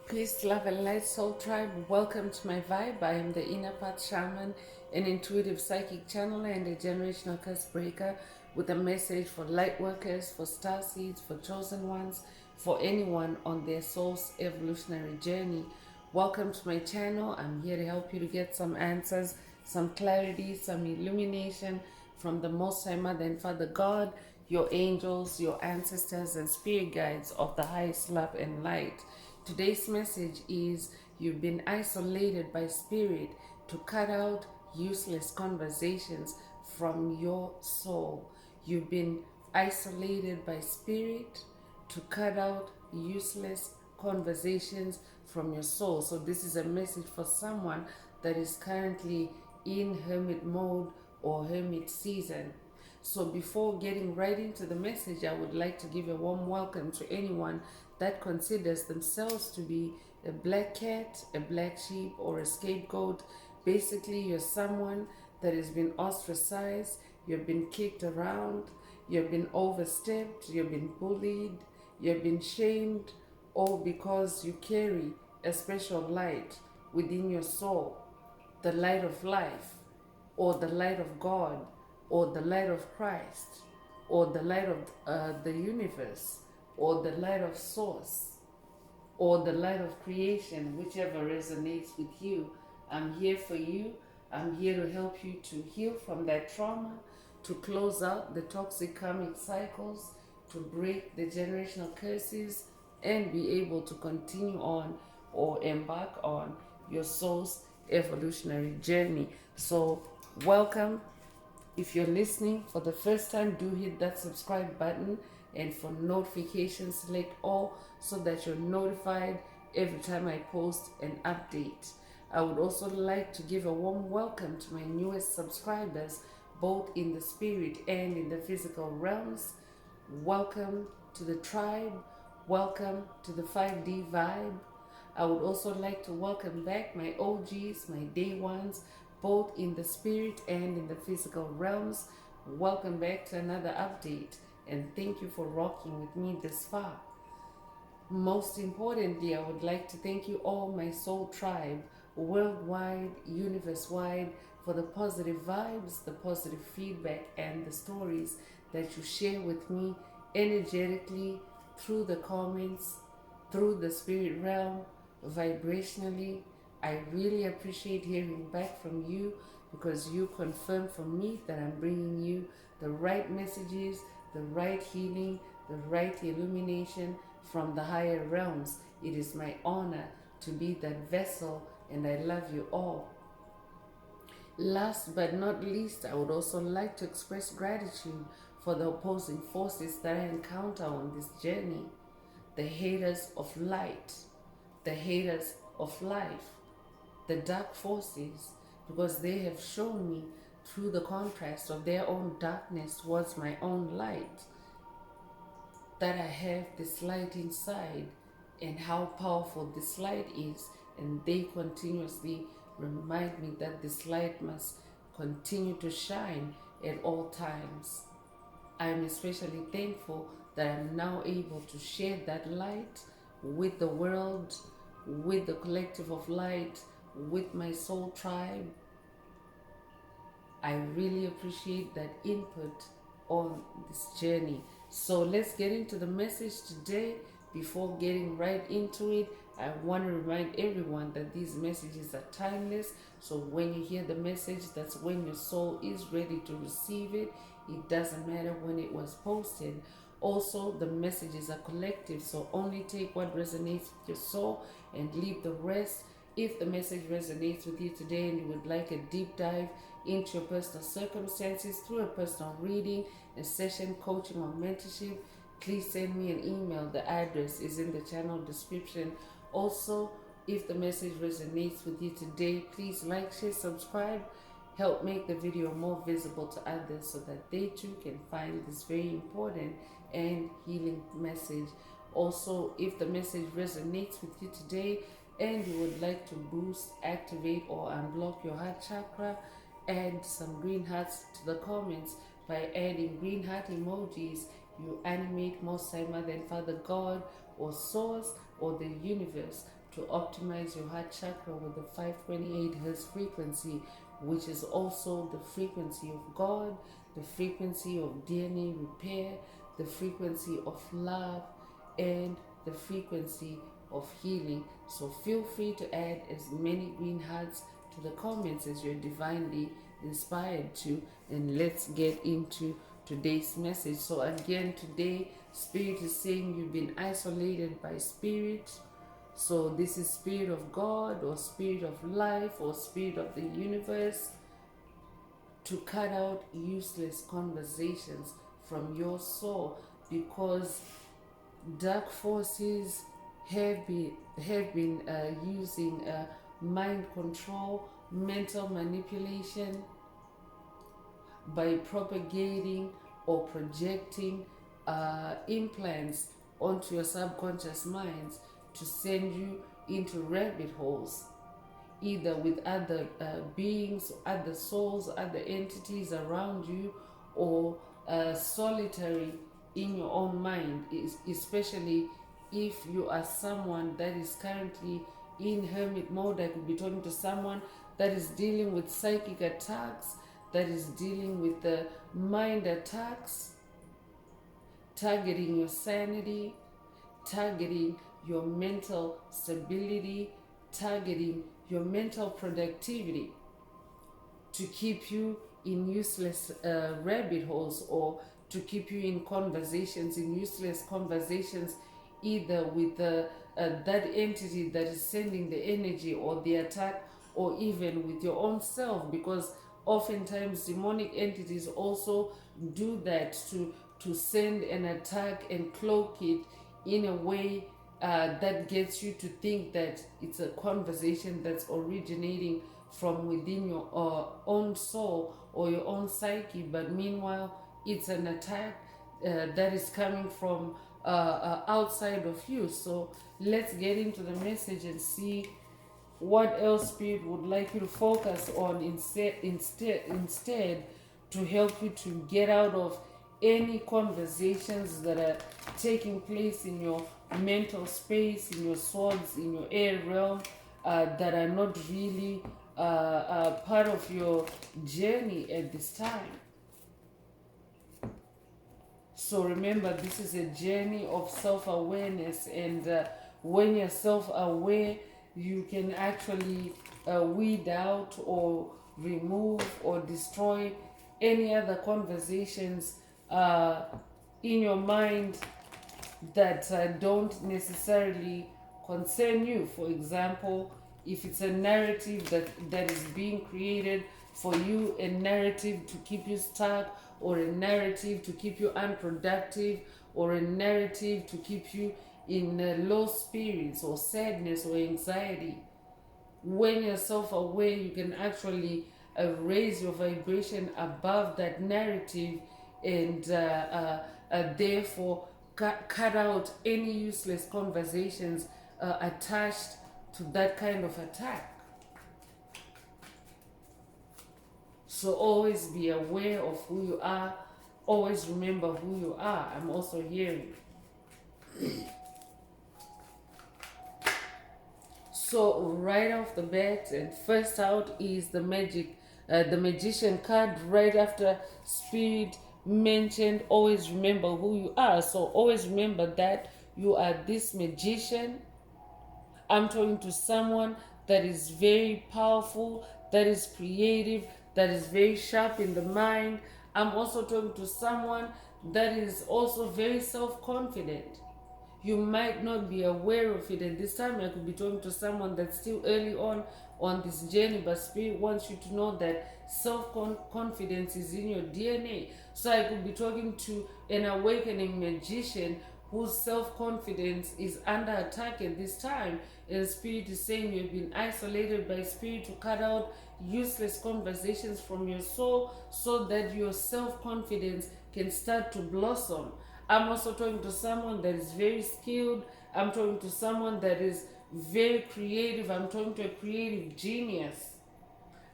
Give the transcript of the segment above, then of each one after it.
Peace, love, and light, soul tribe. Welcome to my vibe. I am the inner path shaman, an intuitive psychic channeler, and a generational curse breaker with a message for light workers, for star seeds, for chosen ones, for anyone on their soul's evolutionary journey. Welcome to my channel. I'm here to help you to get some answers, some clarity, some illumination from the Most High Mother and Father God, your angels, your ancestors, and spirit guides of the highest love and light. Today's message is you've been isolated by spirit to cut out useless conversations from your soul. You've been isolated by spirit to cut out useless conversations from your soul. So this is a message for someone that is currently in hermit mode or hermit season. So before getting right into the message, I would like to give a warm welcome to anyone that considers themselves to be a black cat, a black sheep, or a scapegoat. Basically, you're someone that has been ostracized, you've been kicked around, you've been overstepped, you've been bullied, you've been shamed, all because you carry a special light within your soul, the light of life, or the light of God, or the light of Christ, or the light of the universe, or the light of source, or the light of creation, whichever resonates with you. I'm here for you. I'm here to help you to heal from that trauma, to close out the toxic karmic cycles, to break the generational curses, and be able to continue on or embark on your soul's evolutionary journey. So, welcome. If you're listening for the first time, do hit that subscribe button, and for notifications, select all so that you're notified every time I post an update. I would also like to give a warm welcome to my newest subscribers, both in the spirit and in the physical realms. Welcome to the tribe. Welcome to the 5D vibe. I would also like to welcome back my OGs, my day ones, both in the spirit and in the physical realms. Welcome back to another update, and thank you for rocking with me this far. Most importantly, I would like to thank you all, my soul tribe, worldwide, universe-wide, for the positive vibes, the positive feedback, and the stories that you share with me energetically through the comments, through the spirit realm, vibrationally. I really appreciate hearing back from you because you confirm for me that I'm bringing you the right messages, the right healing, the right illumination from the higher realms. It is my honor to be that vessel, and I love you all. Last but not least, I would also like to express gratitude for the opposing forces that I encounter on this journey. The haters of light, the haters of life, the dark forces, because they have shown me through the contrast of their own darkness towards my own light that I have this light inside and how powerful this light is, and they continuously remind me that this light must continue to shine at all times. I am especially thankful that I'm now able to share that light with the world, with the collective of light, with my soul tribe. I really appreciate that input on this journey. So let's get into the message today. Before getting right into it, I want to remind everyone that these messages are timeless. So when you hear the message, that's when your soul is ready to receive it. It doesn't matter when it was posted. Also, the messages are collective, so only take what resonates with your soul and leave the rest. If the message resonates with you today and you would like a deep dive into your personal circumstances through a personal reading, a session, coaching, or mentorship, please send me an email. The address is in the channel description. Also, if the message resonates with you today, please like, share, subscribe. Help make the video more visible to others so that they too can find this very important and healing message. Also, if the message resonates with you today and you would like to boost, activate, or unblock your heart chakra, add some green hearts to the comments. By adding green heart emojis, you animate Most High Mother and Father God, or Source, or the universe to optimize your heart chakra with the 528 hertz frequency, which is also the frequency of God, the frequency of DNA repair, the frequency of love, and the frequency of healing. So feel free to add as many green hearts to the comments as you're divinely inspired to, and let's get into today's message. So again, today Spirit is saying you've been isolated by Spirit. So this is Spirit of God or Spirit of life or Spirit of the universe, to cut out useless conversations from your soul, because dark forces have been using mind control, mental manipulation, by propagating or projecting implants onto your subconscious minds to send you into rabbit holes, either with other beings, other souls, other entities around you, or solitary in your own mind, especially if you are someone that is currently in hermit mode. I could be talking to someone that is dealing with psychic attacks, that is dealing with the mind attacks, targeting your sanity, targeting your mental stability, targeting your mental productivity, to keep you in useless rabbit holes, or to keep you in conversations, in useless conversations, either with that entity that is sending the energy or the attack, or even with your own self, because oftentimes demonic entities also do that, to send an attack and cloak it in a way that gets you to think that it's a conversation that's originating from within your own soul or your own psyche, but meanwhile it's an attack that is coming from outside of you. So let's get into the message and see what else Spirit would like you to focus on instead, to help you to get out of any conversations that are taking place in your mental space, in your souls, in your air realm, that are not really part of your journey at this time. So remember, this is a journey of self-awareness, and when you're self-aware, you can actually weed out or remove or destroy any other conversations in your mind that don't necessarily concern you. For example, if it's a narrative that is being created for you, a narrative to keep you stuck, or a narrative to keep you unproductive, or a narrative to keep you in low spirits or sadness or anxiety, when you're self-aware, you can actually raise your vibration above that narrative, and therefore cut out any useless conversations attached to that kind of attack. So always be aware of who you are. Always remember who you are. I'm also hearing. So right off the bat, and first out is the magician card. Right after Spirit mentioned, always remember who you are. So always remember that you are this magician. I'm talking to someone that is very powerful, that is creative, that is very sharp in the mind. I'm also talking to someone that is also very self-confident. You might not be aware of it at this time. I could be talking to someone that's still early on this journey, but Spirit wants you to know that self-confidence is in your DNA. So I could be talking to an awakening magician whose self-confidence is under attack at this time, and Spirit is saying you've been isolated by Spirit to cut out useless conversations from your soul, so that your self-confidence can start to blossom. I'm also talking to someone that is very skilled. I'm talking to someone that is very creative. I'm talking to a creative genius.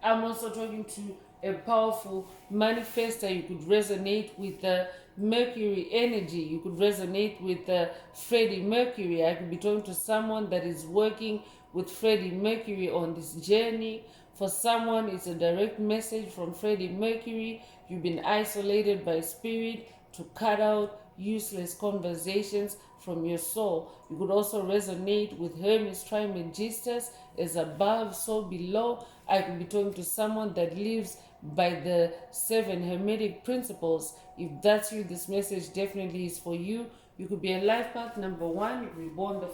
I'm also talking to a powerful manifester. You could resonate with the Mercury energy. You could resonate with Freddie Mercury. I could be talking to someone that is working with Freddie Mercury on this journey. For someone, it's a direct message from Freddie Mercury. You've been isolated by spirit to cut out useless conversations from your soul. You could also resonate with Hermes Trismegistus, as above, so below. I could be talking to someone that lives by the 7 Hermetic principles. If that's you, this message definitely is for you. You could be a life path number 1. You could be born the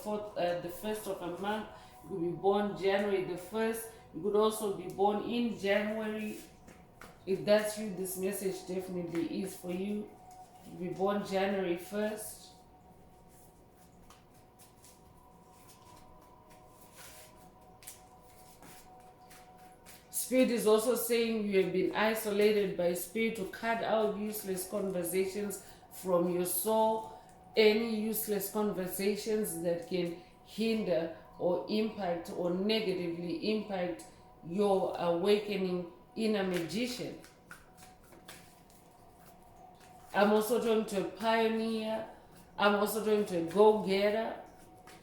first of a month. You could be born January the 1st. You could also be born in January. If that's you, this message definitely is for you. You could be born January 1st. Spirit is also saying you have been isolated by spirit to cut out useless conversations from your soul. Any useless conversations that can hinder or impact or negatively impact your awakening inner magician. I'm also talking to a pioneer. I'm also talking to a go-getter.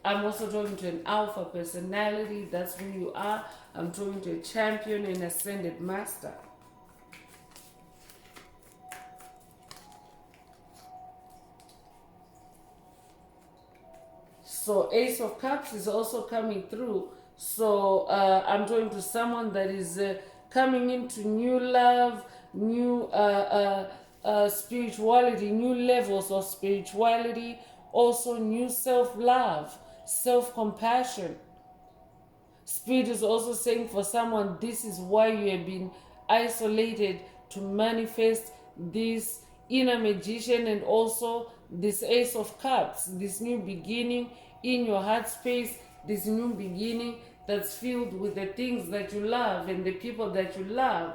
I'm also talking to an alpha personality. That's who you are. I'm talking to a champion and ascended master. So Ace of Cups is also coming through. So I'm talking to someone that is coming into new love, new spirituality, new levels of spirituality, also new self-love, self-compassion. Spirit is also saying for someone, this is why you have been isolated, to manifest this inner magician and also this Ace of Cups, this new beginning in your heart space, this new beginning that's filled with the things that you love and the people that you love.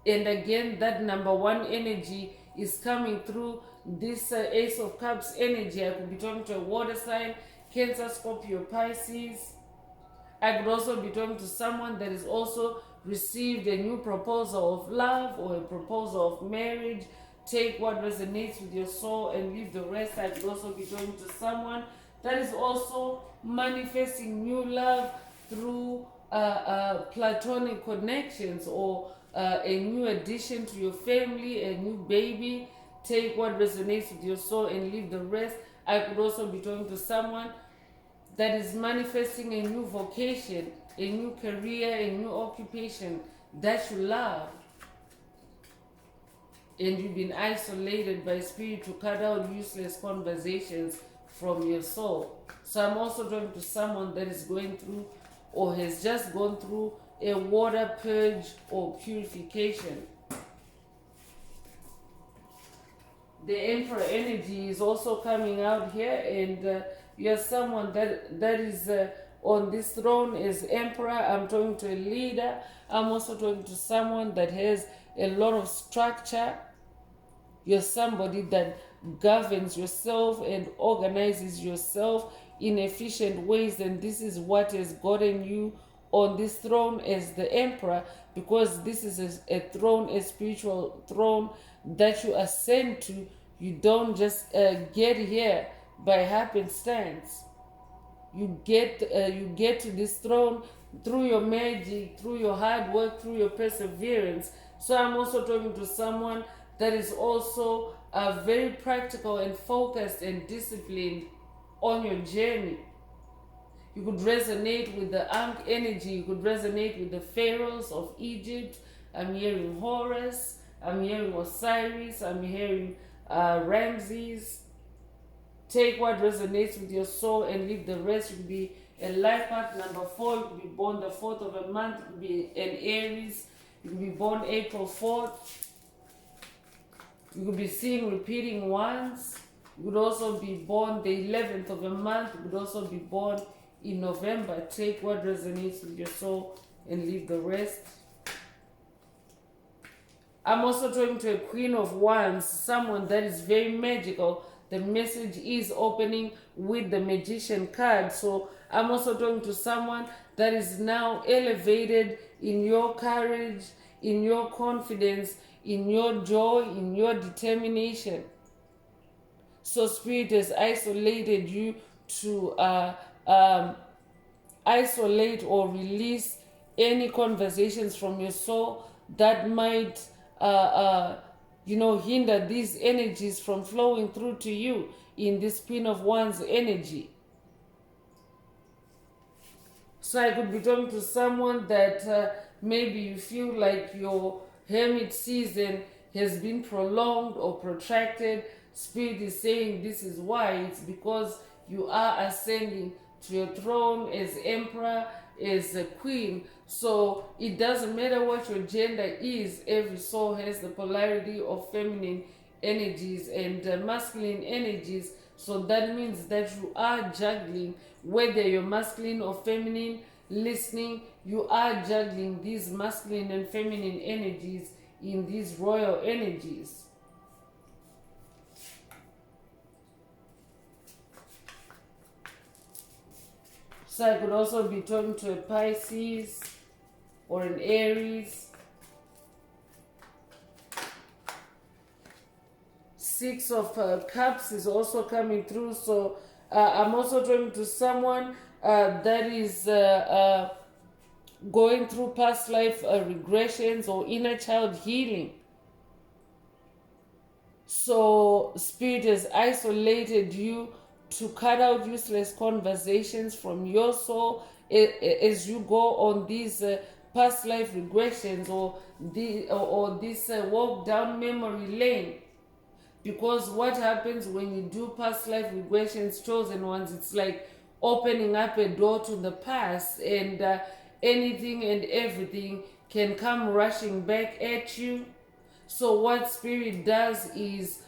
And again, that number 1 energy is coming through this Ace of Cups energy. I could be talking to a water sign, Cancer, Scorpio, Pisces. I could also be talking to someone that has also received a new proposal of love or a proposal of marriage. Take what resonates with your soul and leave the rest. I could also be talking to someone that is also manifesting new love through platonic connections or a new addition to your family, a new baby. Take what resonates with your soul and leave the rest. I could also be talking to someone that is manifesting a new vocation, a new career, a new occupation that you love. And you've been isolated by spirit to cut out useless conversations from your soul. So I'm also talking to someone that is going through or has just gone through a water purge or purification. The Emperor energy is also coming out here, and you're someone that is on this throne as Emperor. I'm talking to a leader. I'm also talking to someone that has a lot of structure. You're somebody that governs yourself and organizes yourself in efficient ways, and this is what has gotten you on this throne as the Emperor, because this is a throne, a spiritual throne that you ascend to. You don't just get here by happenstance. You get to this throne through your magic, through your hard work, through your perseverance. So I'm also talking to someone that is also very practical and focused and disciplined on your journey. You could resonate with the Ankh energy. You could resonate with the pharaohs of Egypt. I'm hearing Horus. I'm hearing Osiris. I'm hearing Ramses. Take what resonates with your soul and leave the rest. You could be a life path number 4. You could be born the 4th of a month. You could be an Aries. You could be born April 4th. You could be seeing repeating ones. You could also be born the 11th of a month. You could also be born in November. Take what resonates with your soul and leave the rest. I'm also talking to a Queen of Wands, someone that is very magical. The message is opening with the Magician card. So I'm also talking to someone that is now elevated in your courage, in your confidence, in your joy, in your determination. So Spirit has isolated you to isolate or release any conversations from your soul that might hinder these energies from flowing through to you in this Queen of Wands energy. So I could be talking to someone that maybe you feel like your hermit season has been prolonged or protracted. Spirit is saying this is why. It's because you are ascending to your throne as emperor, as a queen. So it doesn't matter what your gender is. Every soul has the polarity of feminine energies and masculine energies. So that means that you are juggling, whether you're masculine or feminine, listening, you are juggling these masculine and feminine energies in these royal energies. So I could also be talking to a Pisces or an Aries. Six of Cups is also coming through. So I'm also talking to someone that is going through past life regressions or inner child healing. So Spirit has isolated you to cut out useless conversations from your soul as you go on these past life regressions or this walk down memory lane. Because what happens when you do past life regressions, chosen ones, it's like opening up a door to the past, and anything and everything can come rushing back at you. So what Spirit does is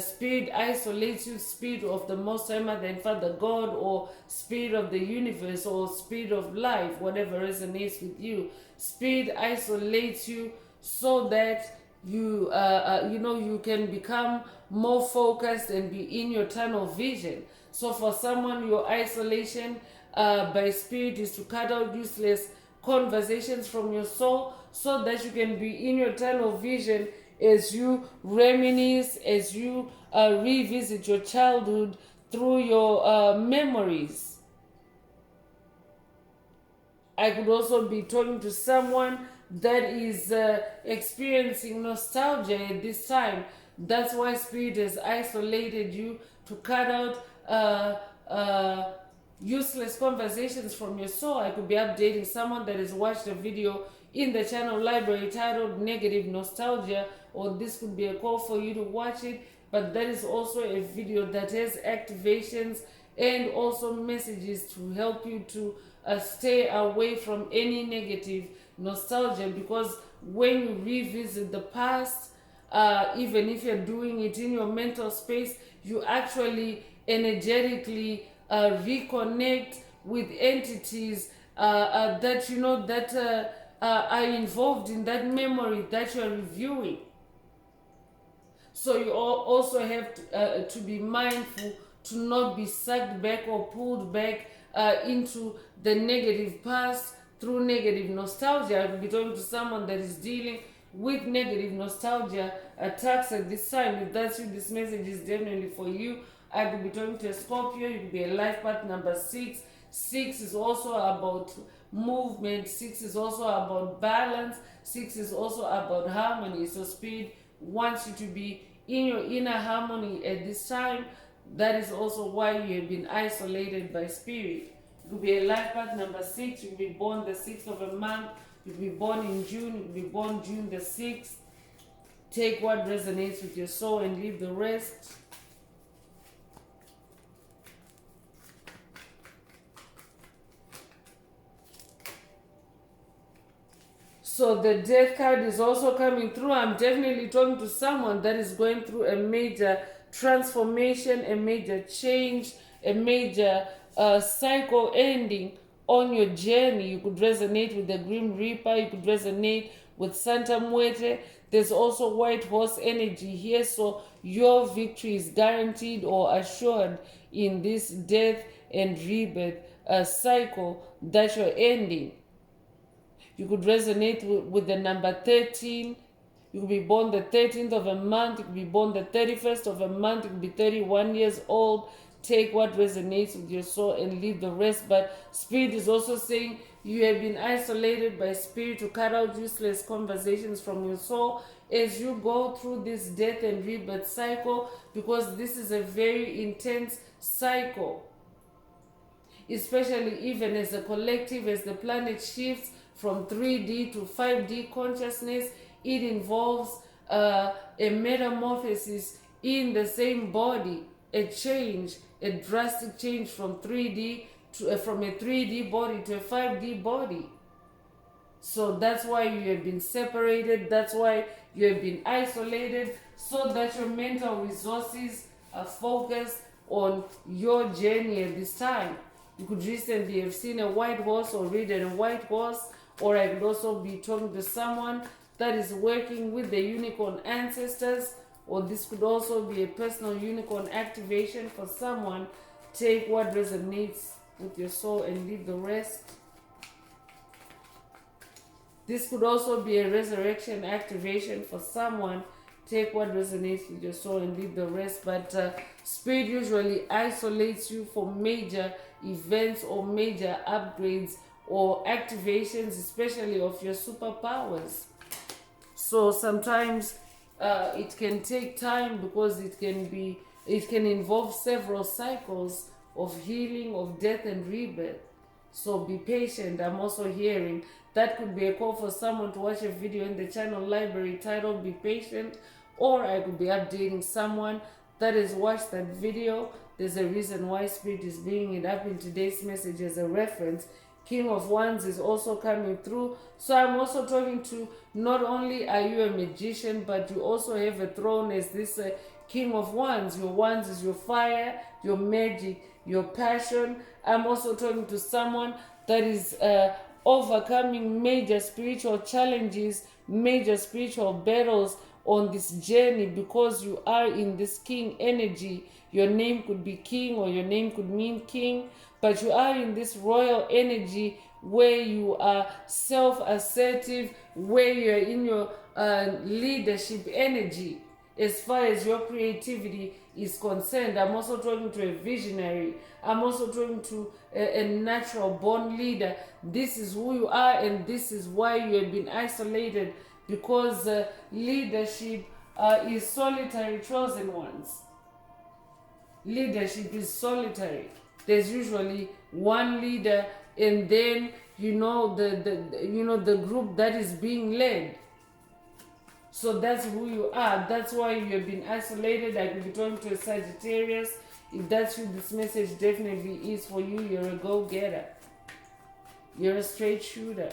Spirit isolates you, Spirit of the Most High Mother and Father God, or Spirit of the universe, or Spirit of life, whatever resonates with you. Spirit isolates you so that you you can become more focused and be in your tunnel vision. So for someone, your isolation by Spirit is to cut out useless conversations from your soul so that you can be in your tunnel vision as you reminisce, as you revisit your childhood through your memories. I could also be talking to someone that is experiencing nostalgia at this time. That's why Spirit has isolated you to cut out useless conversations from your soul. I could be updating someone that has watched a video in the channel library titled Negative Nostalgia, or this could be a call for you to watch it. But that is also a video that has activations and also messages to help you to stay away from any negative nostalgia. Because when you revisit the past, even if you're doing it in your mental space, you actually energetically reconnect with entities that are involved in that memory that you're reviewing. So you also have to be mindful to not be sucked back or pulled back into the negative past through negative nostalgia. I will be talking to someone that is dealing with negative nostalgia attacks at this time. If that's you, this message is definitely for you. I could be talking to a Scorpio. You could be a life path number 6. 6 is also about movement. 6 is also about balance. 6 is also about harmony. So Spirit wants you to be in your inner harmony at this time. That is also why you have been isolated by Spirit. You could be a life path number 6. You could be born the 6th of a month. You could be born in June. You could be born June the 6th. Take what resonates with your soul and leave the rest. So the death card is also coming through. I'm definitely talking to someone that is going through a major transformation, a major change, a major cycle ending on your journey. You could resonate with the Grim Reaper. You could resonate with Santa Muerte. There's also White Horse energy here. So your victory is guaranteed or assured in this death and rebirth cycle that you're ending. You could resonate with the number 13. You could be born the 13th of a month. You could be born the 31st of a month. You could be 31 years old. take what resonates with your soul and leave the rest. But Spirit is also saying you have been isolated by Spirit to cut out useless conversations from your soul as you go through this death and rebirth cycle, because this is a very intense cycle, especially even as a collective, as the planet shifts from 3D to 5D consciousness. It involves a metamorphosis in the same body, a change, a drastic change from 3D to from a 3D body to a 5D body. So that's why you have been separated, that's why you have been isolated, so that your mental resources are focused on your journey at this time. You could recently have seen a white horse or ridden a white horse, or I could also be talking to someone that is working with the unicorn ancestors, or this could also be a personal unicorn activation for someone. Take what resonates with your soul and leave the rest. This could also be a resurrection activation for someone. Take what resonates with your soul and leave the rest. But Spirit usually isolates you for major events or major upgrades or activations, especially of your superpowers. So sometimes it can take time, because it can involve several cycles of healing, of death and rebirth. So be patient. I'm also hearing that could be a call for someone to watch a video in the channel library titled Be Patient, or I could be updating someone that has watched that video. There's a reason why Spirit is bringing it up in today's message as a reference. King of Wands is also coming through. So I'm also talking to, not only are you a magician, but you also have a throne as this King of Wands. Your wands is your fire, your magic, your passion. I'm also talking to someone that is overcoming major spiritual challenges, major spiritual battles on this journey, because you are in this king energy. Your name could be king, or your name could mean king, but you are in this royal energy where you are self-assertive, where you're in your leadership energy as far as your creativity is concerned. I'm also talking to a visionary. I'm also talking to a natural born leader. This is who you are, and this is why you have been isolated, because leadership is solitary, chosen ones. Leadership is solitary. There's usually one leader, and then the group that is being led. So that's who you are. That's why you have been isolated. I could be talking to a Sagittarius. If that's you, this message definitely is for you. You're a go-getter. You're a straight shooter.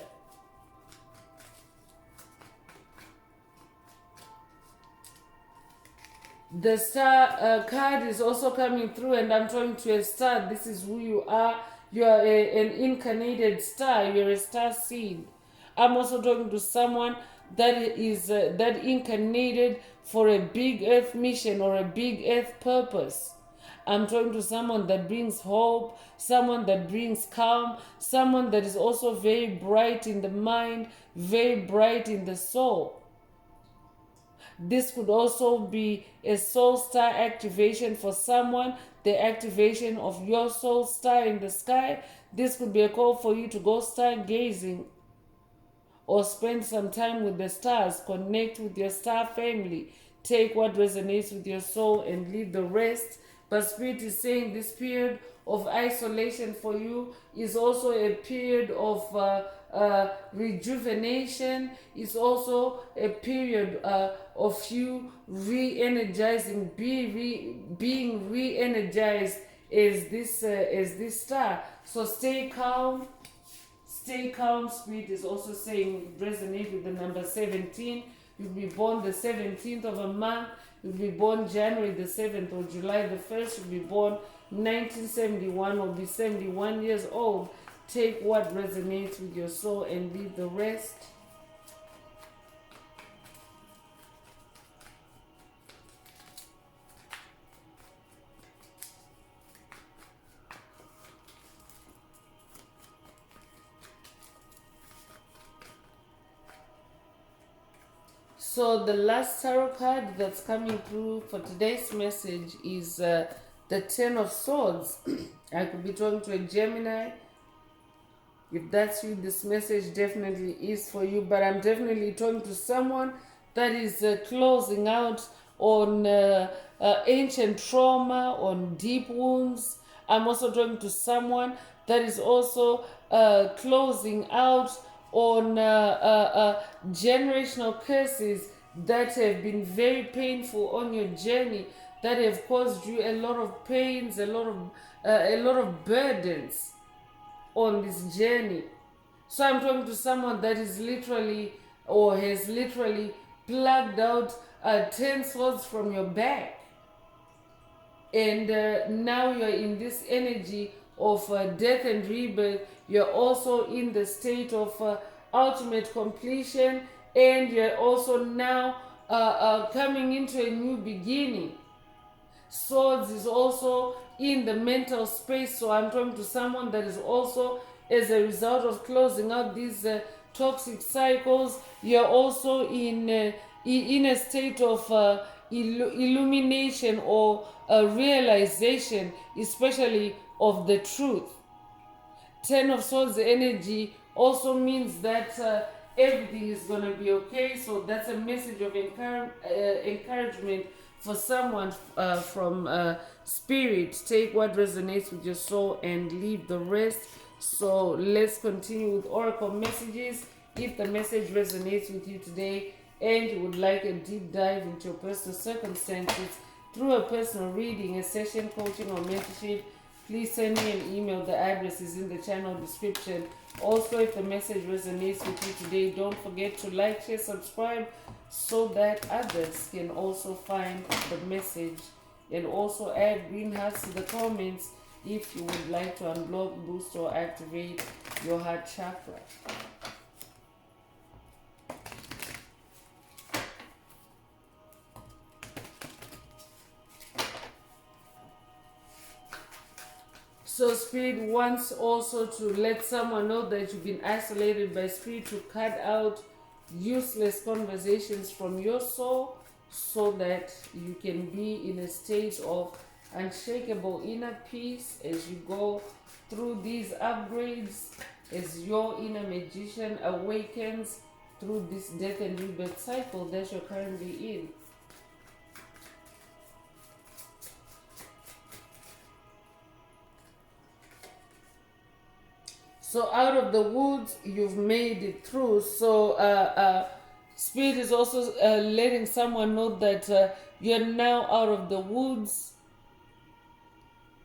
The star card is also coming through, and I'm talking to a star. This is who you are. You are an incarnated star. You're a star seed. I'm also talking to someone that is that incarnated for a big earth mission or a big earth purpose. I'm talking to someone that brings hope, someone that brings calm, someone that is also very bright in the mind, very bright in the soul. This could also be a soul star activation for someone, the activation of your soul star in the sky. This could be a call for you to go stargazing, or spend some time with the stars, connect with your star family. Take what resonates with your soul and leave the rest. But Spirit is saying this period of isolation for you is also a period of rejuvenation. It's also a period of you re-energizing, being re-energized as this star. So stay calm. Stay calm. Spirit is also saying resonate with the number 17. You'll be born the 17th of a month. You'll be born January the 7th or July the 1st. You'll be born 1971 or be 71 years old. Take what resonates with your soul and leave the rest. So the last tarot card that's coming through for today's message is the the Ten of Swords. I could be talking to a Gemini. If that's you, this message definitely is for you. But I'm definitely talking to someone that is closing out on ancient trauma, on deep wounds. I'm also talking to someone that is also closing out on generational curses that have been very painful on your journey, that have caused you a lot of pains, a lot of burdens on this journey. So I'm talking to someone that is literally or has literally plugged out 10 swords from your back. And now you're in this energy of death and rebirth. You're also in the state of ultimate completion. And you're also now coming into a new beginning. Swords is also in the mental space. So I'm talking to someone that is also, as a result of closing out these toxic cycles, you're also in a state of illumination or realization, especially of the truth. Ten of Swords energy also means that everything is going to be okay. So that's a message of encouragement for someone from spirit. Take what resonates with your soul and leave the rest. So let's continue with oracle messages. If the message resonates with you today and you would like a deep dive into your personal circumstances through a personal reading, a session, coaching, or mentorship, please send me an email. The address is in the channel description. Also, if the message resonates with you today, don't forget to like, share, subscribe so that others can also find the message. And also add green hearts to the comments if you would like to unblock, boost, or activate your heart chakra. So Spirit wants also to let someone know that you've been isolated by Spirit, to cut out useless conversations from your soul so that you can be in a state of unshakable inner peace as you go through these upgrades, as your inner magician awakens through this death and rebirth cycle that you're currently in. So out of the woods, you've made it through. So Spirit is also letting someone know that you're now out of the woods.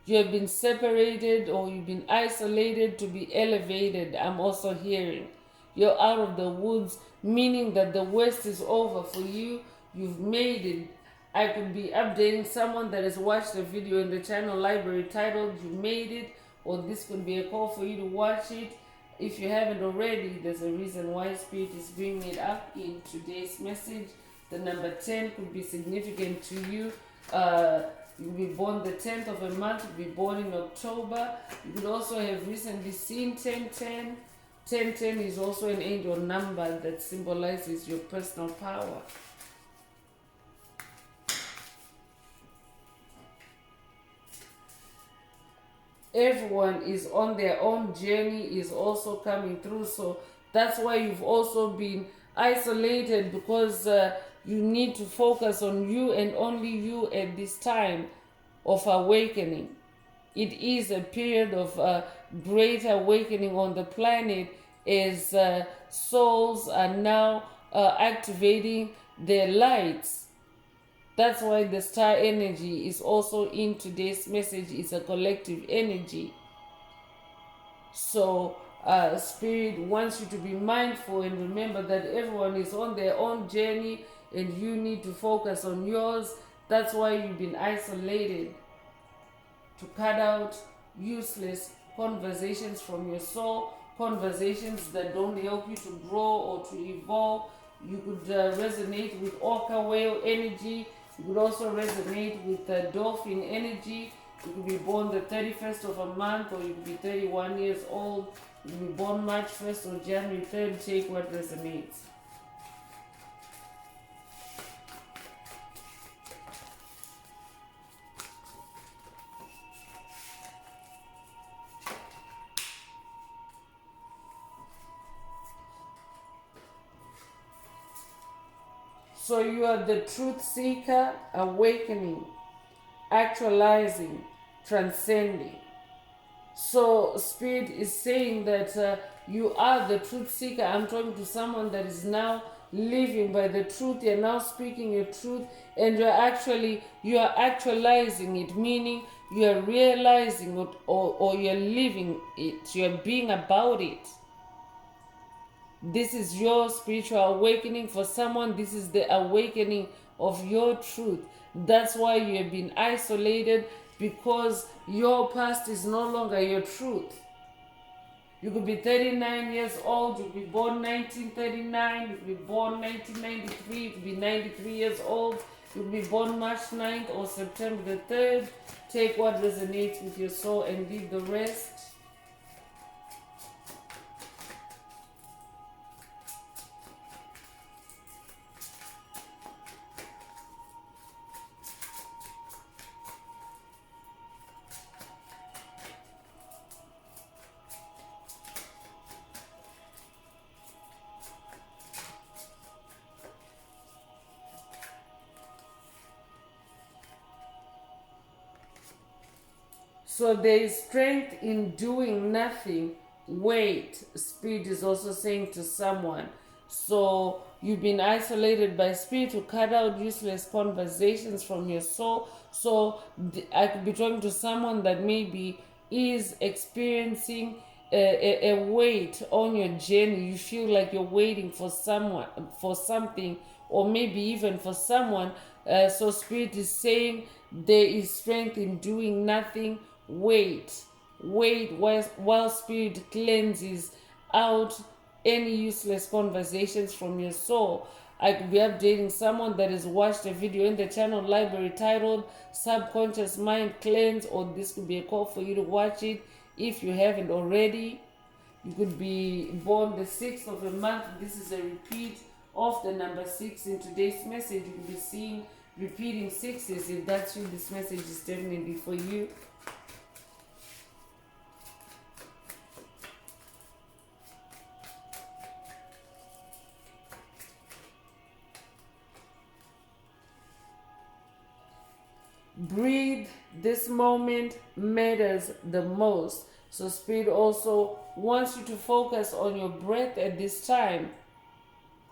You have been separated or you've been isolated to be elevated. I'm also hearing you're out of the woods, meaning that the worst is over for you. You've made it. I could be updating someone that has watched the video in the channel library titled "You Made It," or this could be a call for you to watch it. If you haven't already, there's a reason why Spirit is bringing it up in today's message. The number 10 could be significant to you. You'll be born the 10th of a month. You'll be born in October. You could also have recently seen 1010. 1010 is also an angel number that symbolizes your personal power. Everyone is on their own journey, is also coming through. So that's why you've also been isolated, because you need to focus on you and only you at this time of awakening. It is a period of great awakening on the planet, as souls are now activating their lights. That's why the star energy is also in today's message. It's a collective energy. So Spirit wants you to be mindful and remember that everyone is on their own journey and you need to focus on yours. That's why you've been isolated, to cut out useless conversations from your soul, conversations that don't help you to grow or to evolve. You could resonate with orca whale energy. You could also resonate with dolphin energy. You could be born the 31st of a month, or you could be 31 years old. You could be born March 1st or January 3rd. Take what resonates. So you are the truth seeker, awakening, actualizing, transcending. So Spirit is saying that you are the truth seeker. I'm talking to someone that is now living by the truth. You're now speaking your truth, and you are actualizing it, meaning you are realizing it, or you're living it. You're being about it. This is your spiritual awakening. For someone, this is the awakening of your truth. That's why you have been isolated, because your past is no longer your truth. You could be 39 years old, you could be born 1939, you could be born 1993, you could be 93 years old, you could be born March 9th or September the 3rd. Take what resonates with your soul and leave the rest. So there is strength in doing nothing. Wait, Spirit is also saying to someone. So you've been isolated by Spirit to cut out useless conversations from your soul. So I could be talking to someone that maybe is experiencing a weight on your journey. You feel like you're waiting for someone, for something, or maybe even for someone. So Spirit is saying there is strength in doing nothing. Wait while Spirit cleanses out any useless conversations from your soul. I could be updating someone that has watched a video in the channel library titled Subconscious Mind Cleanse, or this could be a call for you to watch it if you haven't already. You could be born the 6th of a month. This is a repeat of the number 6 in today's message. You could be seeing repeating sixes. If that's you, this message is definitely for you. Breathe. This moment matters the most. So Spirit also wants you to focus on your breath at this time.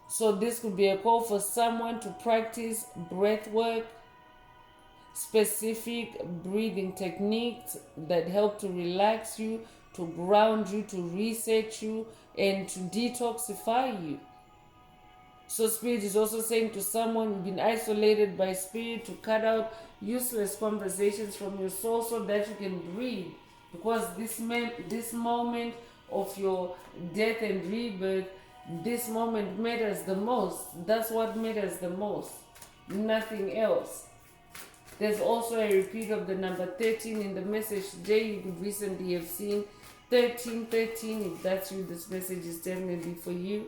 So this could be a call for someone to practice breath work, specific breathing techniques that help to relax you, to ground you, to reset you, and to detoxify you. So Spirit is also saying to someone who's been isolated by Spirit to cut out useless conversations from your soul so that you can breathe. Because this moment of your death and rebirth, this moment matters the most. That's what matters the most. Nothing else. There's also a repeat of the number 13 in the message today. You could recently have seen 1313. If that's you, this message is definitely for you.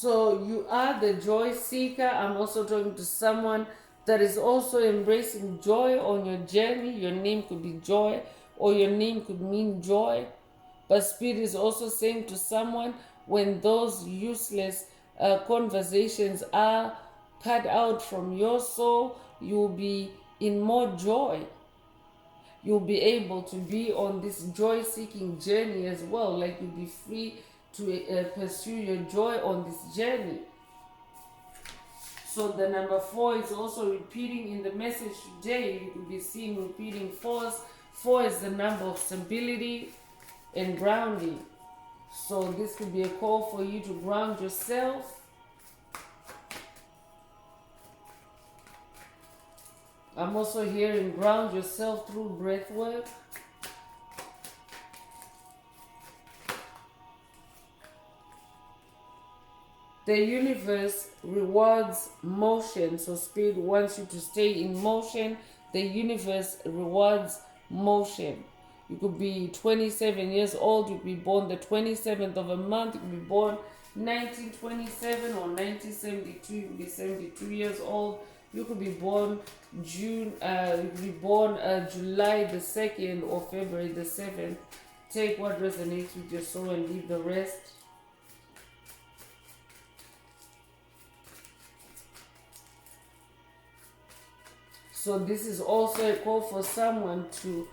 So you are the joy seeker. I'm also talking to someone that is also embracing joy on your journey. Your name could be Joy, or your name could mean joy. But Spirit is also saying to someone, when those useless conversations are cut out from your soul, you'll be in more joy. You'll be able to be on this joy-seeking journey as well. Like you'll be free to pursue your joy on this journey. So the number 4 is also repeating in the message today. You could be seeing repeating 4s. 4 is the number of stability and grounding. So this could be a call for you to ground yourself. I'm also hearing ground yourself through breath work. The universe rewards motion. So spirit wants you to stay in motion. The universe rewards motion. You could be 27 years old. You could be born the 27th of a month. You could be born 1927 or 1972. You could be 72 years old. You could be born July the 2nd or February the 7th. Take what resonates with your soul and leave the rest. So this is also a call for someone to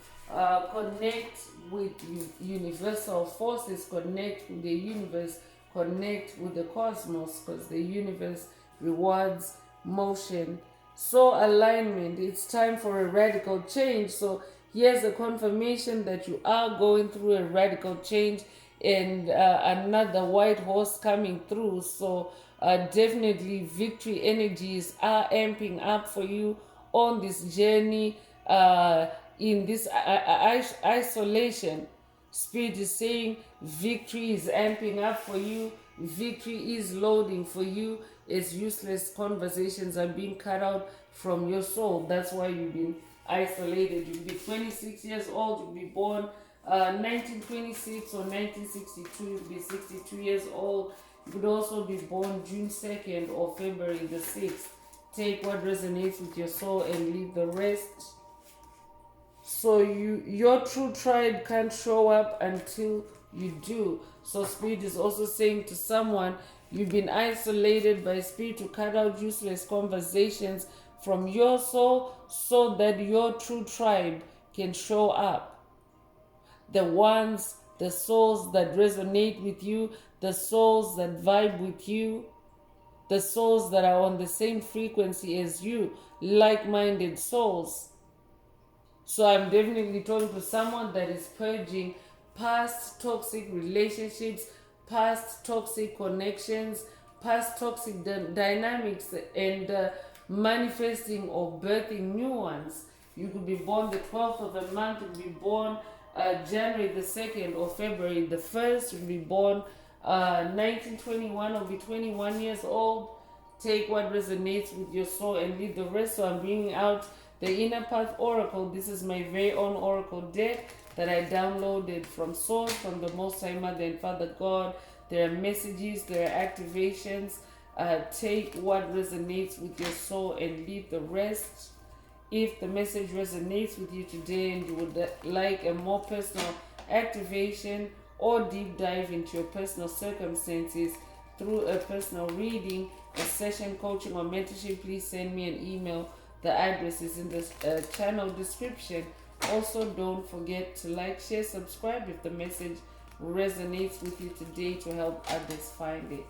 connect with universal forces, connect with the universe, connect with the cosmos, because the universe rewards motion. So alignment, it's time for a radical change. So here's a confirmation that you are going through a radical change, and another white horse coming through. So definitely victory energies are amping up for you on this journey, in this isolation. Spirit is saying victory is amping up for you, victory is loading for you, as useless conversations are being cut out from your soul. That's why you've been isolated. You'll be 26 years old, you'll be born 1926 or 1962, you'll be 62 years old. You could also be born June 2nd or February the 6th. Take what resonates with your soul and leave the rest. So your true tribe can't show up until you do. So spirit is also saying to someone, you've been isolated by spirit to cut out useless conversations from your soul so that your true tribe can show up. The souls that resonate with you, the souls that vibe with you, the souls that are on the same frequency as you, like-minded souls. So I'm definitely talking to someone that is purging past toxic relationships, past toxic connections, past toxic dynamics, and manifesting or birthing new ones. You could be born the 12th of the month, you could be born January the 2nd or February the 1st, you could be born 1921 or be 21 years old. Take what resonates with your soul and leave the rest. So I'm bringing out the Inner Path Oracle. This is my very own Oracle deck that I downloaded from Source, from the Most High Mother and Father God. There are messages, there are activations. Take what resonates with your soul and leave the rest. If the message resonates with you today and you would like a more personal activation or deep dive into your personal circumstances through a personal reading, a session, coaching, or mentorship, please send me an email. The address is in the channel description. Also, don't forget to like, share, subscribe if the message resonates with you today to help others find it.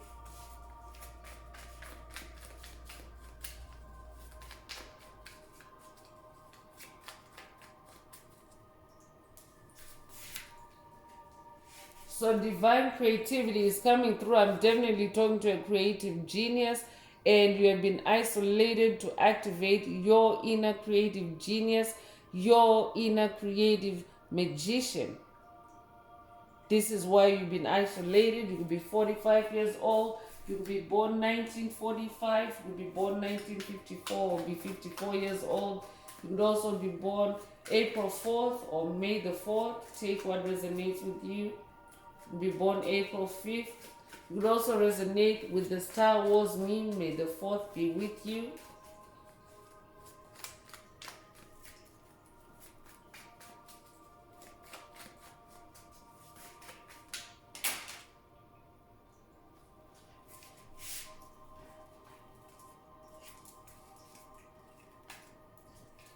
So divine creativity is coming through. I'm definitely talking to a creative genius, and you have been isolated to activate your inner creative genius, your inner creative magician. This is why you've been isolated. You could be 45 years old. You could be born 1945. You could be born 1954 or be 54 years old. You could also be born April 4th or May the 4th. Take what resonates with you. Be born April 5th. You would also resonate with the Star Wars meme, may the 4th be with you.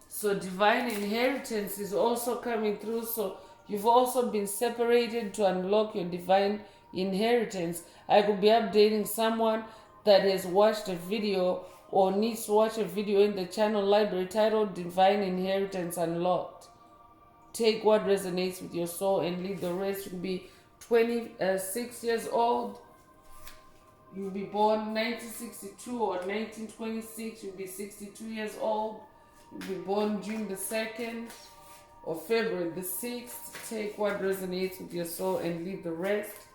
So divine inheritance is also coming through. So you've also been separated to unlock your divine inheritance. I could be updating someone that has watched a video or needs to watch a video in the channel library titled Divine Inheritance Unlocked. Take what resonates with your soul and leave the rest. You could be 26 years old. You'll be born 1962 or 1926. You'll be 62 years old. You'll be born June the 2nd or February the 6th. Take what resonates with your soul and leave the rest.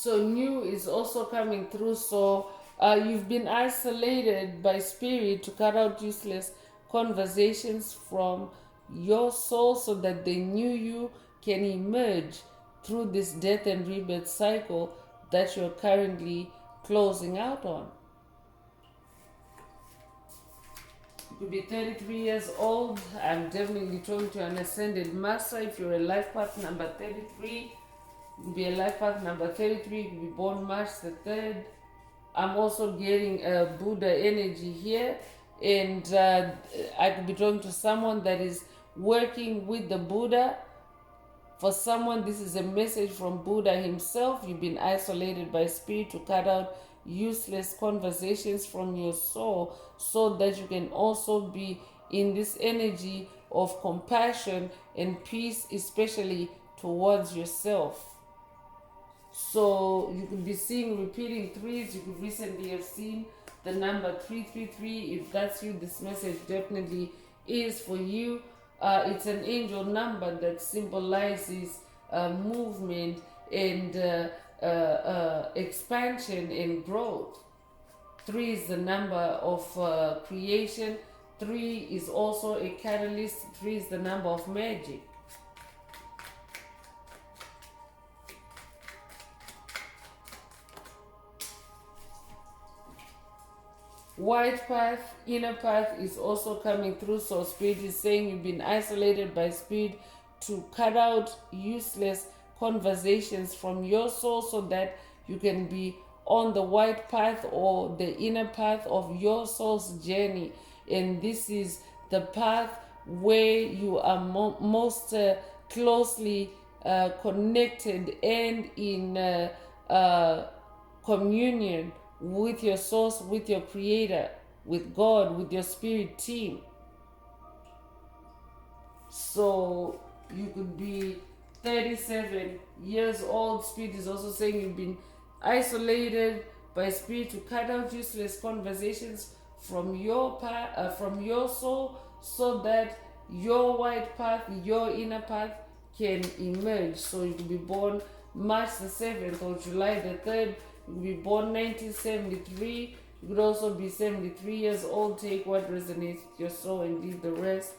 So new is also coming through. So you've been isolated by spirit to cut out useless conversations from your soul so that the new you can emerge through this death and rebirth cycle that you're currently closing out on. You could be 33 years old. I'm definitely talking to an ascended master. If you're a life path number 33, you could be a life path number 33. You could be born March the 3rd. I'm also getting a Buddha energy here. And I could be talking to someone that is working with the Buddha. For someone, this is a message from Buddha himself. You've been isolated by spirit to cut out useless conversations from your soul so that you can also be in this energy of compassion and peace, especially towards yourself. So you could be seeing repeating threes. You could recently have seen the number 333. If that's you, this message definitely is for you. It's an angel number that symbolizes movement and expansion and growth. 3 is the number of creation. 3 is also a catalyst. 3 is the number of magic. White path, inner path is also coming through. So spirit is saying you've been isolated by spirit to cut out useless conversations from your soul so that you can be on the white path or the inner path of your soul's journey. And this is the path where you are most closely connected and in communion with your source, with your creator, with God, with your spirit team. So you could be 37 years old. Spirit is also saying you've been isolated by spirit to cut out useless conversations from your soul so that your white path, your inner path can emerge. So you could be born March the 7th or July the 3rd. You could be born 1973. You could also be 73 years old. Take what resonates with your soul and leave the rest.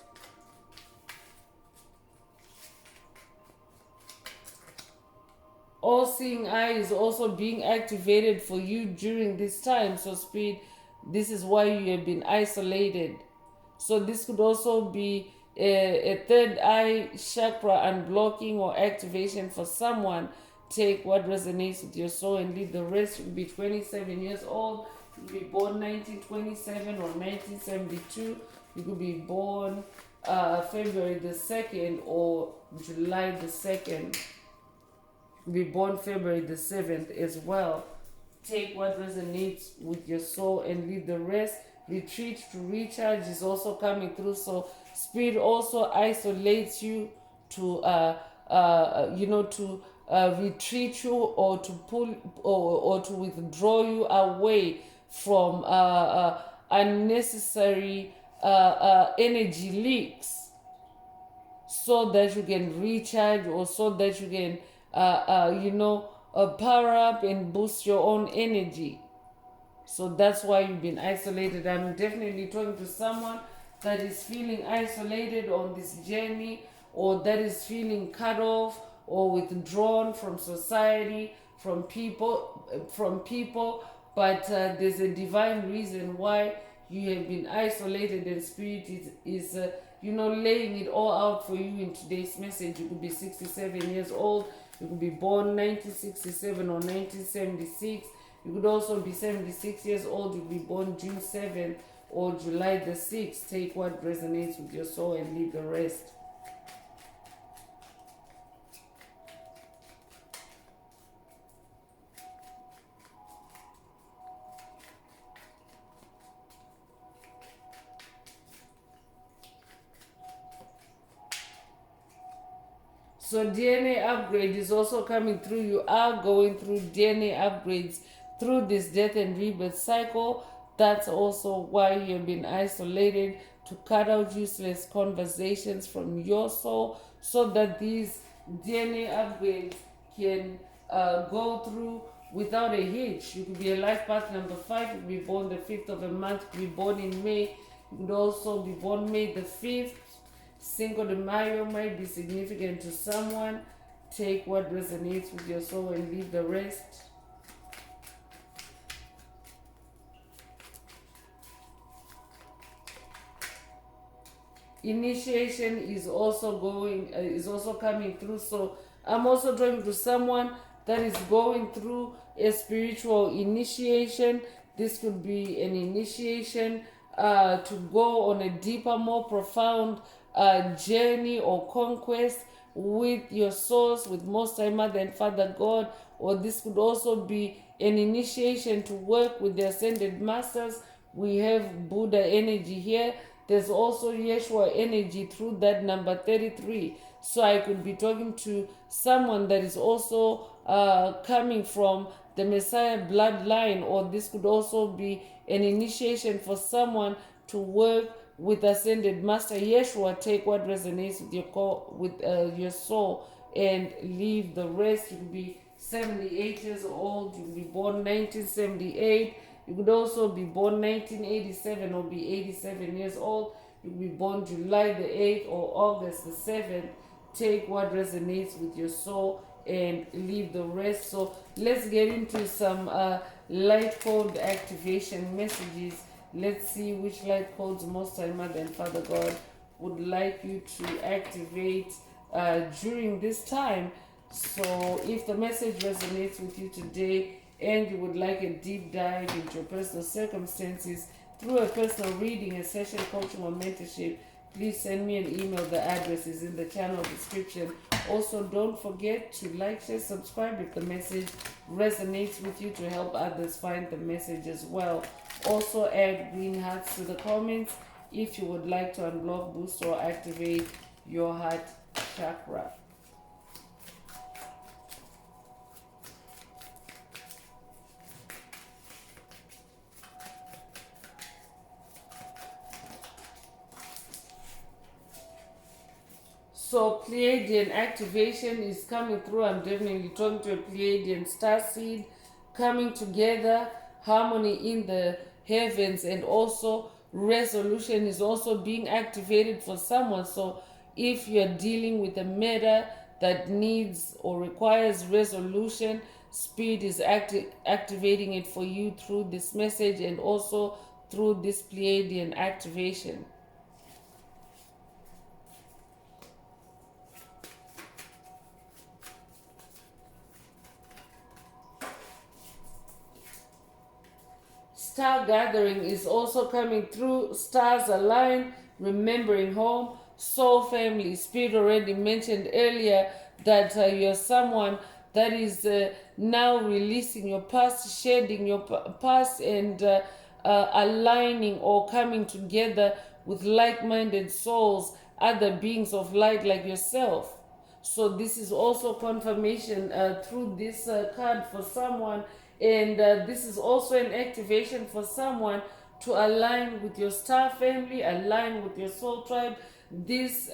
All-seeing eye is also being activated for you during this time. So spirit, this is why you have been isolated. So this could also be a third eye chakra unblocking or activation for someone. Take what resonates with your soul and leave the rest. You could be 27 years old. You could be born 1927 or 1972. You could be born February the 2nd or July the 2nd. You could be born February the 7th as well. Take what resonates with your soul and leave the rest. Retreat to recharge is also coming through. So spirit also isolates you to retreat you or to pull or to withdraw you away from unnecessary energy leaks so that you can recharge or so that you can power up and boost your own energy. So that's why you've been isolated. I'm definitely talking to someone that is feeling isolated on this journey, or that is feeling cut off or withdrawn from society, from people, but there's a divine reason why you have been isolated, and spirit is laying it all out for you in today's message. You could be 67 years old. You could be born 1967 or 1976. You could also be 76 years old. You could be born June 7th or July the 6th. Take what resonates with your soul and leave the rest. So DNA upgrade is also coming through. You are going through DNA upgrades through this death and rebirth cycle. That's also why you've been isolated, to cut out useless conversations from your soul so that these DNA upgrades can go through without a hitch. You could be a life path number 5, you could be born the 5th of a month, you could be born in May, you could also be born May the 5th. Cinco de Mayo might be significant to someone. Take what resonates with your soul and leave the rest. Initiation is also coming through. So I'm also talking to someone that is going through a spiritual initiation. This could be an initiation to go on a deeper, more profound journey or conquest with your source, with Most High Mother and Father God. Or this could also be an initiation to work with the Ascended Masters. We have Buddha energy here. There's also Yeshua energy through that number 33. So I could be talking to someone that is also coming from the Messiah bloodline, or this could also be an initiation for someone to work with Ascended Master Yeshua. Take what resonates with your soul and leave the rest. You could be 78 years old. You could be born 1978. You could also be born 1987 or be 87 years old. You could be born July the 8th or August the 7th. Take what resonates with your soul and leave the rest. So let's get into some light code activation messages. Let's see which light codes Most High Mother and Father God would like you to activate during this time. So if the message resonates with you today and you would like a deep dive into your personal circumstances through a personal reading, a session, coaching, or mentorship, please send me an email. The address is in the channel description. Also, don't forget to like, share, subscribe if the message resonates with you to help others find the message as well. Also, add green hearts to the comments if you would like to unblock, boost, or activate your heart chakra. So Pleiadian activation is coming through. I'm definitely talking to a Pleiadian star seed coming together, harmony in the heavens, and also resolution is also being activated for someone. So if you're dealing with a matter that needs or requires resolution, Spirit is activating it for you through this message and also through this Pleiadian activation. Star gathering is also coming through. Stars align, remembering home, soul family. Spirit already mentioned earlier that you're someone that is now releasing your past, shedding your past, and aligning or coming together with like-minded souls, other beings of light like yourself. So this is also confirmation through this card for someone. And this is also an activation for someone to align with your star family, align with your soul tribe. This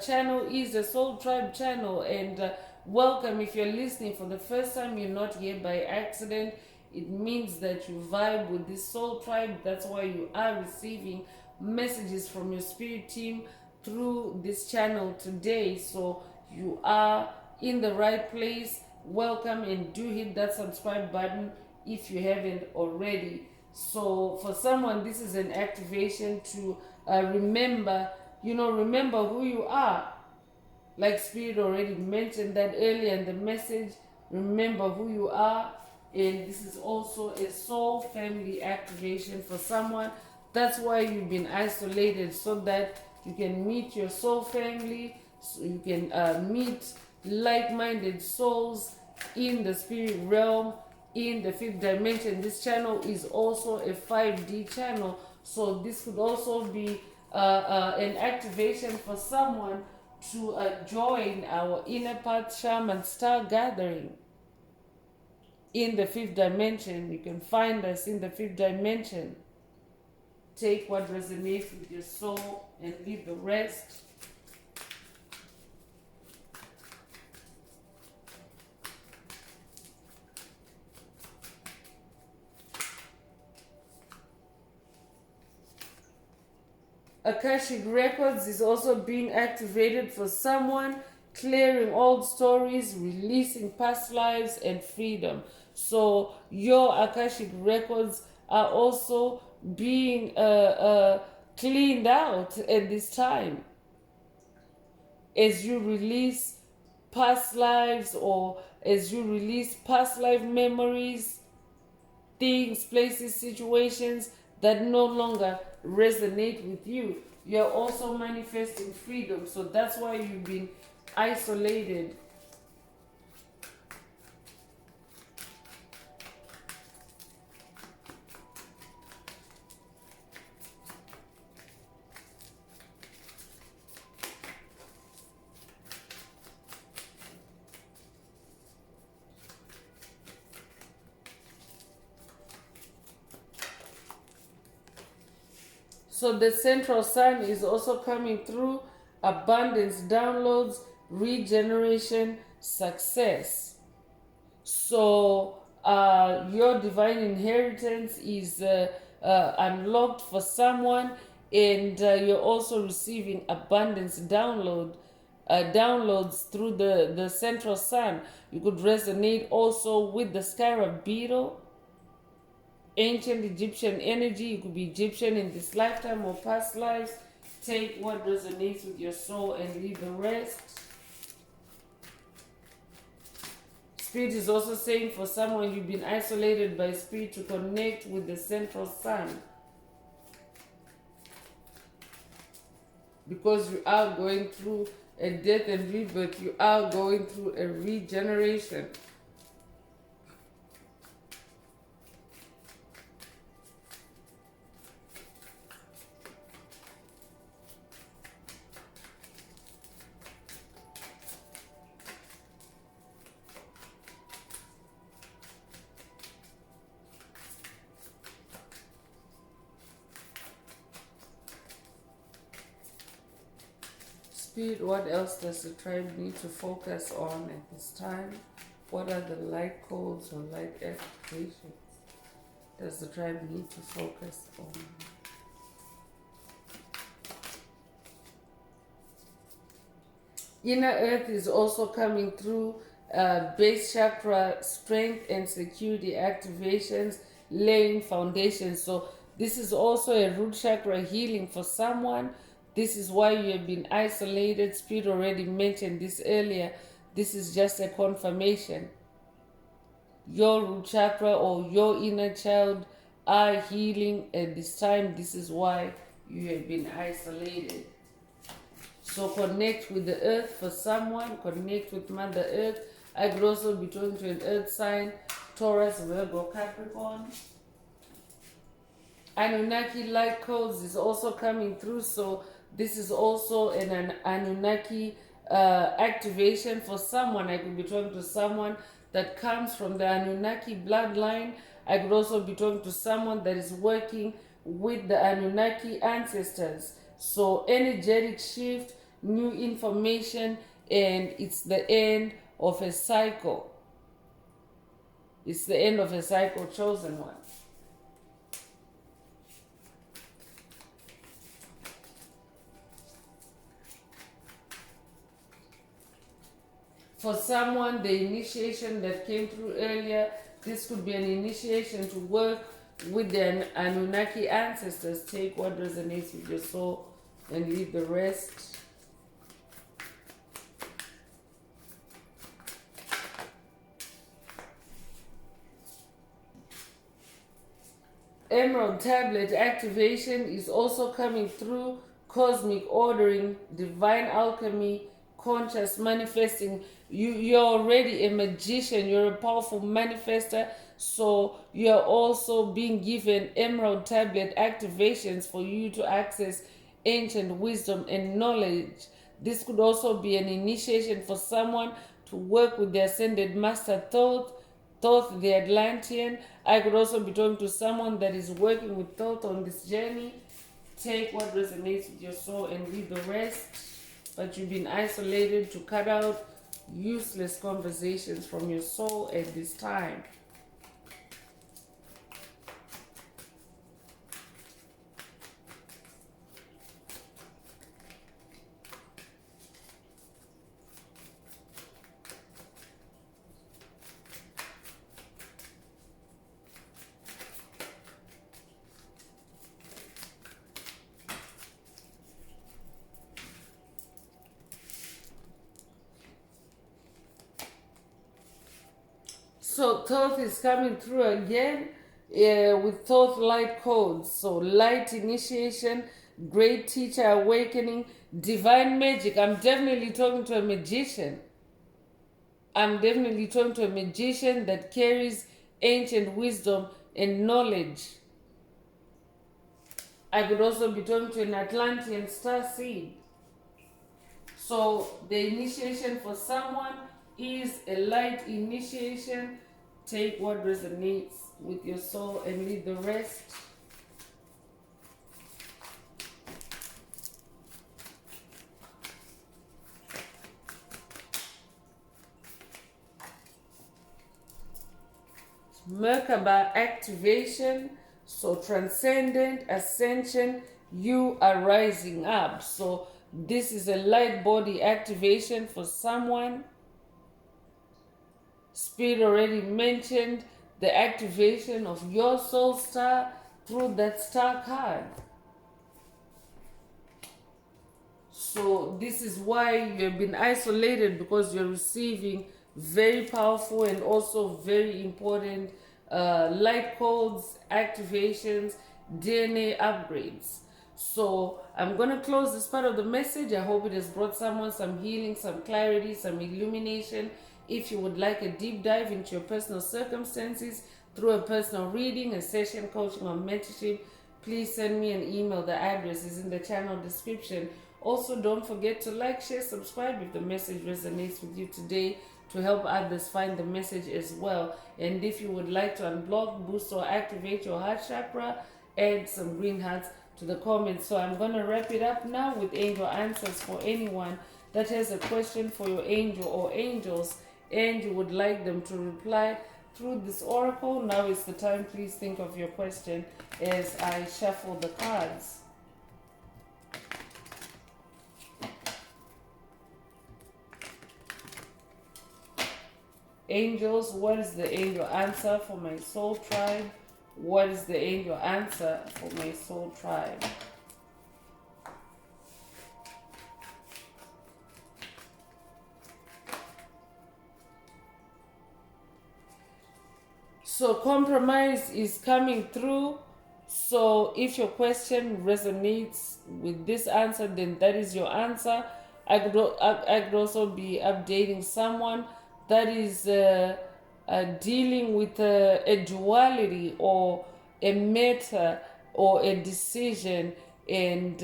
channel is a soul tribe channel. And welcome. If you're listening for the first time, you're not here by accident. It means that you vibe with this soul tribe. That's why you are receiving messages from your spirit team through this channel today. So you are in the right place. Welcome, and do hit that subscribe button if you haven't already. So for someone, this is an activation to remember who you are. Like Spirit already mentioned that earlier in the message, remember who you are. And this is also a soul family activation for someone. That's why you've been isolated, so that you can meet your soul family, so you can meet like-minded souls in the spirit realm, in the 5th dimension. This channel is also a 5D channel, so this could also be an activation for someone to join our Inner Path Shaman Star Gathering in the 5th dimension. You can find us in the 5th dimension. Take what resonates with your soul and leave the rest. Akashic Records is also being activated for someone, clearing old stories, releasing past lives, and freedom. So your Akashic Records are also being cleaned out at this time as you release past lives, or as you release past life memories, things, places, situations that no longer resonate with you. You're also manifesting freedom. So that's why you've been isolated. So the central sun is also coming through: abundance, downloads, regeneration, success. So your divine inheritance is unlocked for someone, and you're also receiving abundance downloads through the central sun. You could resonate also with the scarab beetle, ancient Egyptian energy. You could be Egyptian in this lifetime or past lives. Take what resonates with your soul and leave the rest. Spirit is also saying for someone, you've been isolated by spirit, to connect with the central sun, because you are going through a death and rebirth. You are going through a regeneration. Spirit, what else does the tribe need to focus on at this time? What are the light codes or light activations does the tribe need to focus on? Inner earth is also coming through: base chakra, strength and security activations, laying foundations. So this is also a root chakra healing for someone. This is why you have been isolated. Spirit already mentioned this earlier. This is just a confirmation. Your root chakra or your inner child are healing at this time. This is why you have been isolated. So connect with the earth for someone. Connect with Mother Earth. I could also be talking to an earth sign: Taurus, Virgo, Capricorn. Anunnaki light codes is also coming through. So this is also an Anunnaki activation for someone. I could be talking to someone that comes from the Anunnaki bloodline. I could also be talking to someone that is working with the Anunnaki ancestors. So energetic shift, new information, and it's the end of a cycle. It's the end of a cycle, chosen one. For someone, the initiation that came through earlier, this could be an initiation to work with the Anunnaki ancestors. Take what resonates with your soul and leave the rest. Emerald tablet activation is also coming through: cosmic ordering, divine alchemy, conscious manifesting. You're already a magician. You're a powerful manifester. So you're also being given emerald tablet activations for you to access ancient wisdom and knowledge. This could also be an initiation for someone to work with the ascended master Thoth the Atlantean. I could also be talking to someone that is working with Thoth on this journey. Take what resonates with your soul and leave the rest. But you've been isolated, to cut out useless conversations from your soul at this time. So Thoth is coming through again with Thoth light codes. So light initiation, great teacher awakening, divine magic. I'm definitely talking to a magician. I'm definitely talking to a magician that carries ancient wisdom and knowledge. I could also be talking to an Atlantean star seed. So the initiation for someone is a light initiation. Take what resonates with your soul and leave the rest. Merkaba activation, so transcendent, ascension, you are rising up. So this is a light body activation for someone. Spirit already mentioned the activation of your soul star through that star card. So this is why you have been isolated, because you're receiving very powerful and also very important light codes, activations, DNA upgrades. So I'm going to close this part of the message. I hope it has brought someone some healing, some clarity, some illumination. If you would like a deep dive into your personal circumstances through a personal reading, a session, coaching, or mentorship, please send me an email. The address is in the channel description. Also, don't forget to like, share, subscribe if the message resonates with you today, to help others find the message as well. And if you would like to unblock, boost, or activate your heart chakra, add some green hearts to the comments. So I'm going to wrap it up now with angel answers for anyone that has a question for your angel or angels and you would like them to reply through this oracle. Now is the time. Please think of your question as I shuffle the cards. Angels, what is the angel answer for my soul tribe? What is the angel answer for my soul tribe? So compromise is coming through. So if your question resonates with this answer, then that is your answer. I could also be updating someone that is dealing with a duality or a matter or a decision, and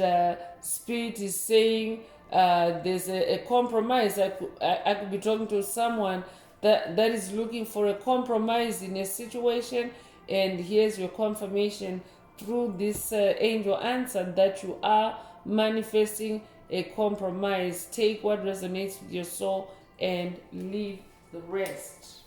spirit is saying there's a compromise. I could be talking to someone that is looking for a compromise in a situation, and here's your confirmation through this angel answer that you are manifesting a compromise. Take what resonates with your soul and leave the rest.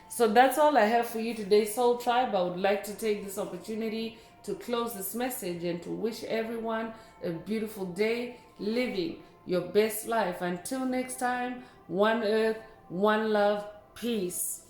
So that's all I have for you today, Soul Tribe. I would like to take this opportunity to close this message and to wish everyone a beautiful day, living your best life. Until next time, one earth, one love, peace.